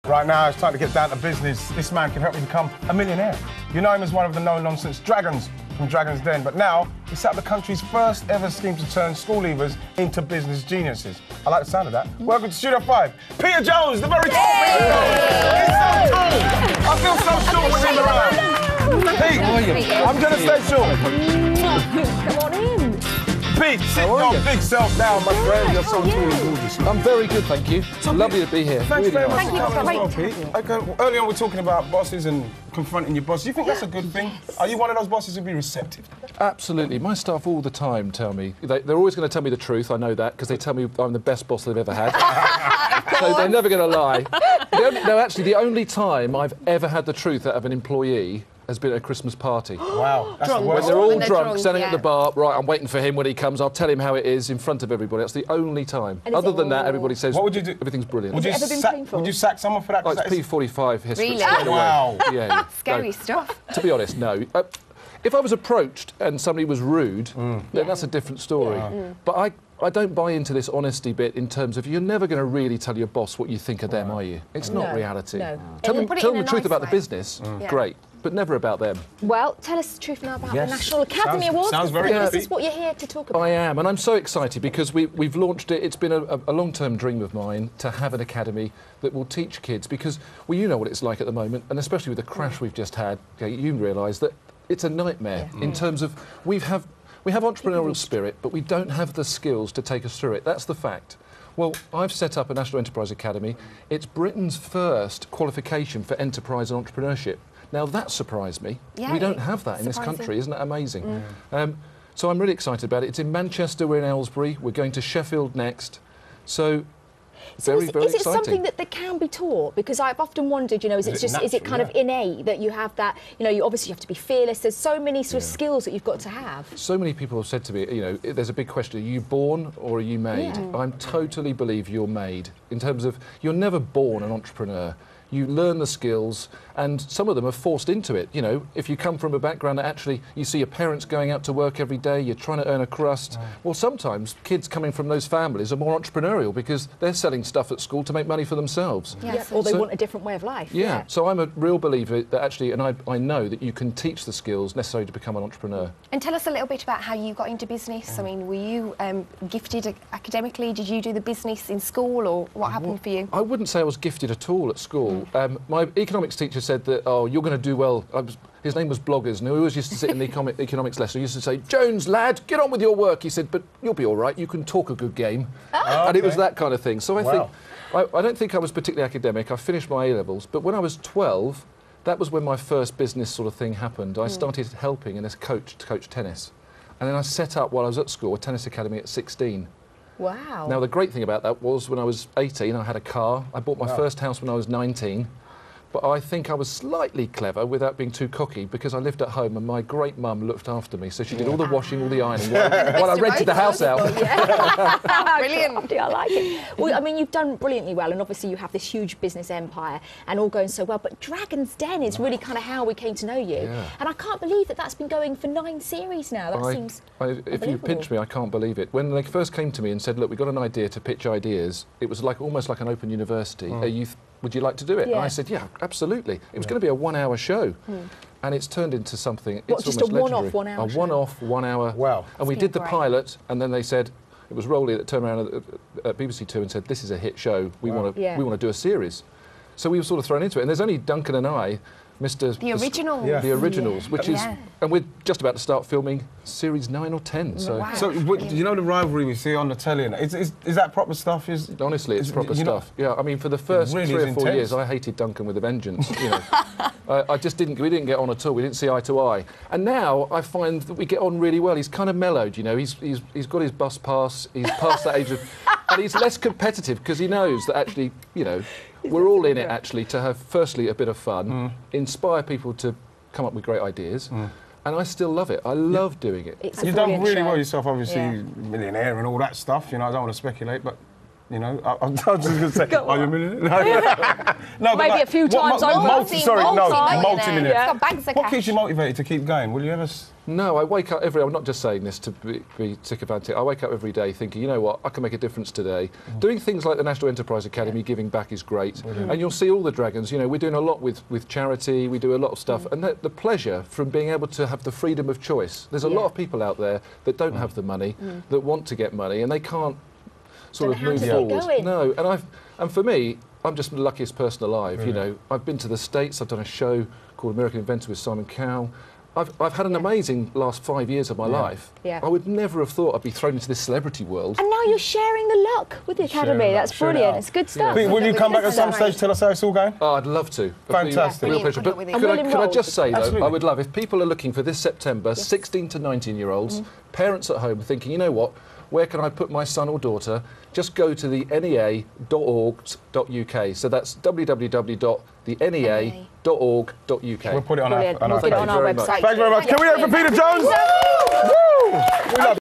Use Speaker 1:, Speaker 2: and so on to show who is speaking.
Speaker 1: Right now, it's time to get down to business. This man can help me become a millionaire. You know him as one of the no-nonsense dragons from Dragon's Den, but now he set up the country's first ever scheme to turn school leavers into business geniuses. I like the sound of that. Welcome to Studio 5, Peter Jones, the very tall Peter Jones. He's so tall. I feel so short with him around. Pete, I'm going to stay short.
Speaker 2: Come on in.
Speaker 1: Pete, sit your big self down, my friend.
Speaker 3: You're so tall and gorgeous. I'm very good, thank you. Lovely to be here.
Speaker 1: Thanks very much
Speaker 2: Thank you.
Speaker 1: for coming as
Speaker 2: Great.
Speaker 1: well, Pete. Okay, earlier on we're talking about bosses and confronting your boss. Do you think that's a good thing? Are you one of those bosses who'd be receptive?
Speaker 3: Absolutely. My staff all the time tell me, they're always going to tell me the truth, I know that, because they tell me I'm the best boss they've ever had. So they're never going to lie. Actually, the only time I've ever had the truth out of an employee has been at a Christmas party.
Speaker 1: Wow, that's the
Speaker 3: When
Speaker 1: worst.
Speaker 3: they're all drunk, standing at the bar, right, I'm waiting for him when he comes, I'll tell him how it is in front of everybody. That's the only time. Other than that, everybody says,
Speaker 1: what would you do?
Speaker 3: Everything's brilliant.
Speaker 1: Would you sack someone for that?
Speaker 3: Oh, it's P45 history.
Speaker 2: Really?
Speaker 3: straight away.
Speaker 1: Wow.
Speaker 3: Yeah.
Speaker 2: Scary stuff.
Speaker 3: To be honest, no. If I was approached and somebody was rude, then that's a different story. But I don't buy into this honesty bit in terms of you're never going to really tell your boss what you think of them, are you? It's not reality.
Speaker 2: No.
Speaker 3: Tell them
Speaker 2: Put it
Speaker 3: the
Speaker 2: in a
Speaker 3: truth
Speaker 2: nice
Speaker 3: about the
Speaker 2: way.
Speaker 3: business, great, but never about them.
Speaker 2: Well, tell us the truth now about the National Academy
Speaker 1: Sounds-
Speaker 2: Awards.
Speaker 1: sounds very
Speaker 2: This
Speaker 1: good.
Speaker 2: is what you're here to talk about.
Speaker 3: I am, and I'm so excited because we've launched it. It's been a long-term dream of mine to have an academy that will teach kids, because, well, you know what it's like at the moment, and especially with the crash we've just had, you realise that it's a nightmare in terms of we have entrepreneurial spirit, but we don't have the skills to take us through it. That's the fact. Well, I've set up a National Enterprise Academy. It's Britain's first qualification for enterprise and entrepreneurship. Now, that surprised me.
Speaker 2: Yeah,
Speaker 3: We don't have that in this
Speaker 2: surprising.
Speaker 3: country. Isn't that amazing? So I'm really excited about it. It's in Manchester, we're in Aylesbury. We're going to Sheffield next. So, very
Speaker 2: Is it
Speaker 3: exciting.
Speaker 2: something that can be taught? Because I've often wondered, you know, is it
Speaker 1: natural,
Speaker 2: kind of innate that you have that, you know, you obviously have to be fearless. There's so many sort of skills that you've got to have.
Speaker 3: So many people have said to me, you know, there's a big question, are you born or are you made?
Speaker 2: Yeah.
Speaker 3: I totally believe you're made, in terms of you're never born an entrepreneur. You learn the skills, and some of them are forced into it. You know, if you come from a background that actually you see your parents going out to work every day, you're trying to earn a crust. Well, sometimes kids coming from those families are more entrepreneurial because they're selling stuff at school to make money for themselves.
Speaker 2: Yes. Or they want a different way of life.
Speaker 3: Yeah, so I'm a real believer that actually, and I know that you can teach the skills necessary to become an entrepreneur.
Speaker 4: And tell us a little bit about how you got into business. I mean, were you gifted academically? Did you do the business in school, or what happened for you?
Speaker 3: I wouldn't say I was gifted at all at school. My economics teacher said that, oh, you're going to do well. His name was Bloggers, and he always used to sit in the economics lesson. He used to say, Jones, lad, get on with your work. He said, but you'll be all right. You can talk a good game. And it was that kind of thing. So I think, I don't think I was particularly academic. I finished my A-levels, but when I was 12, that was when my first business sort of thing happened. I started helping as coach to coach tennis. And then I set up, while I was at school, a tennis academy at 16.
Speaker 2: Wow.
Speaker 3: Now, the great thing about that was when I was 18, I had a car. I bought my first house when I was 19. But I think I was slightly clever without being too cocky, because I lived at home and my great mum looked after me. So she did all the washing, all the ironing, while I rented the house out.
Speaker 2: Brilliant. I like it. Well, I mean, you've done brilliantly well, and obviously you have this huge business empire and all going so well. But Dragon's Den is really kind of how we came to know you.
Speaker 3: Yeah.
Speaker 2: And I can't believe that that's been going for 9 series now. That seems
Speaker 3: if you pinch me, I can't believe it. When they first came to me and said, look, we've got an idea to pitch ideas, it was like almost like an open university. Would you like to do it? And I said, yeah, absolutely. It was going to be a 1-hour show. And it's turned into something,
Speaker 2: What,
Speaker 3: it's
Speaker 2: just
Speaker 3: almost
Speaker 2: a one-off
Speaker 3: legendary.
Speaker 2: 1 hour
Speaker 3: A
Speaker 2: show?
Speaker 3: one-off 1 hour.
Speaker 1: Wow.
Speaker 3: And we
Speaker 2: It's
Speaker 3: did the
Speaker 2: been great.
Speaker 3: pilot, and then they said, it was Rowley that turned around at BBC Two and said, this is a hit show, we want to do a series. So we were sort of thrown into it. And there's only Duncan and I,
Speaker 4: The original.
Speaker 3: The originals, which is, and we're just about to start filming series 9 or 10. So,
Speaker 1: So, you know the rivalry we see on the telly, and is that proper stuff?
Speaker 3: honestly, it's proper stuff. Yeah, I mean, for the first
Speaker 1: really
Speaker 3: 3 or
Speaker 1: is
Speaker 3: 4
Speaker 1: intense.
Speaker 3: years, I hated Duncan with a vengeance. You know, we didn't get on at all. We didn't see eye to eye. And now I find that we get on really well. He's kind of mellowed. You know, he's got his bus pass. He's past that age of, and he's less competitive because he knows that actually, you know, we're all in it actually to have firstly a bit of fun, inspire people to come up with great ideas. And I still love it. I love doing it.
Speaker 2: It's a
Speaker 1: You've done
Speaker 2: brilliant
Speaker 1: really
Speaker 2: show.
Speaker 1: well yourself, obviously,
Speaker 2: Yeah.
Speaker 1: millionaire and all that stuff. You know, I don't want to speculate, but You know, I was just going to say, are you a millionaire? No,
Speaker 2: Maybe
Speaker 1: like,
Speaker 2: a few times over.
Speaker 1: multi-millionaire.
Speaker 4: It's got bags of
Speaker 1: What
Speaker 4: cash.
Speaker 1: keeps you motivated to keep going? Will you ever...
Speaker 3: No, I wake up I'm not just saying this to be sycophantic. I wake up every day thinking, you know what, I can make a difference today. Doing things like the National Enterprise Academy, giving back is great. And you'll see all the Dragons, you know, we're doing a lot with charity, we do a lot of stuff. And the pleasure from being able to have the freedom of choice. There's a lot of people out there that don't have the money, that want to get money, and they can't sort of move forward. No, and for me, I'm just the luckiest person alive. You know, I've been to the States. I've done a show called American Inventor with Simon Cowell. I've had an amazing last 5 years of my life.
Speaker 2: Yeah.
Speaker 3: I would never have thought I'd be thrown into this celebrity world.
Speaker 2: And now you're sharing the luck with the Academy. That's brilliant. It's good stuff.
Speaker 1: Will you come back at some stage, tell us how it's all going?
Speaker 3: Oh, I'd love to.
Speaker 1: Fantastic.
Speaker 3: Real pleasure. But could I just say, though, I would love, if people are looking for this September, 16 to 19-year-olds, parents at home thinking, you know what, where can I put my son or daughter? Just go to the nea.org.uk. So that's www.thenea.org.uk.
Speaker 1: We'll put it on our
Speaker 2: We'll put it on our website.
Speaker 1: Thank you very much. Can we hear it for Peter Jones? Woo! We love